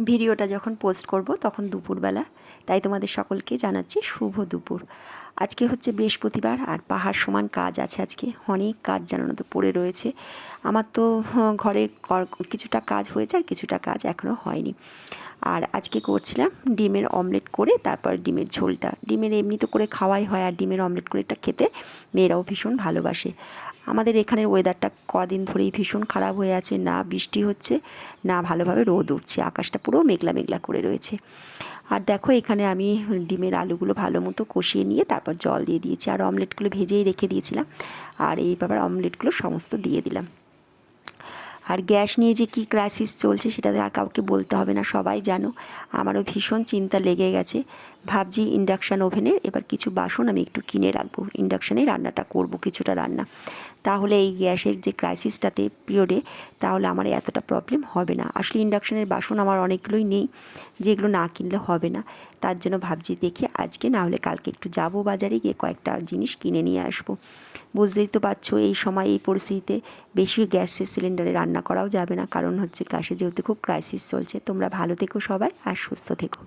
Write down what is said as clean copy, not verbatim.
ভিডিওটা যখন পোস্ট করব তখন দুপুরবেলা, তাই তোমাদের সকলকে জানাচ্ছি শুভ দুপুর। আজকে হচ্ছে বৃহস্পতিবার আর পাহাড় সমান কাজ আছে, আজকে অনেক কাজ জানানো তো পড়ে রয়েছে আমার। তো ঘরে কিছুটা কাজ হয়েছে আর কিছুটা কাজ এখনও হয়নি। আর আজকে করছিলাম ডিমের অমলেট করে, তারপর ডিমের ঝোলটা। ডিমের এমনি তো করে খাওয়াই হয়, আর ডিমের অমলেট করে এটা খেতে মেয়েরাও ভীষণ ভালোবাসে। আমাদের এখানের ওয়েদারটা কদিন ধরেই ভীষণ খারাপ হয়ে আছে, না বৃষ্টি হচ্ছে না ভালোভাবে রোদ উঠছে, আকাশটা পুরো মেঘলা মেঘলা করে রয়েছে। আর দেখো এখানে আমি ডিমের আলুগুলো ভালো মতো কষিয়ে নিয়ে তারপর জল দিয়ে দিয়েছি, আর অমলেটগুলো ভেজেই রেখে দিয়েছিলাম, আর এইবার অমলেটগুলো সমস্ত দিয়ে দিলাম। আর গ্যাস নিয়ে যে কী ক্রাইসিস চলছে সেটা আর কাউকে বলতে হবে না, সবাই জানো। আমারও ভীষণ চিন্তা লেগে গেছে। ভাবছি ইন্ডাকশান ওভেনের এবার কিছু বাসন আমি একটু কিনে রাখবো, ইন্ডাকশানেই রান্নাটা করব কিছুটা রান্না। তাহলে এই গ্যাসের যে ক্রাইসিসটাতে পিরিয়ডে তাহলে আমার এতটা প্রবলেম হবে না। আসলে ইন্ডাকশানের বাসন আমার অনেকগুলোই নেই, যেগুলো না কিনলে হবে না। তার জন্য ভাবছি দেখি আজকে না হলে কালকে একটু যাব বাজারে, গিয়ে কয়েকটা জিনিস কিনে নিয়ে আসবো। বুঝতেই তো পারছো এই সময় এই পরিস্থিতিতে বেশি গ্যাসের সিলিন্ডারে রান্না করাও যাবে না, কারণ হচ্ছে গ্যাসে যেহেতু খুব ক্রাইসিস চলছে। তোমরা ভালো থেকো সবাই, আর সুস্থ থেকো।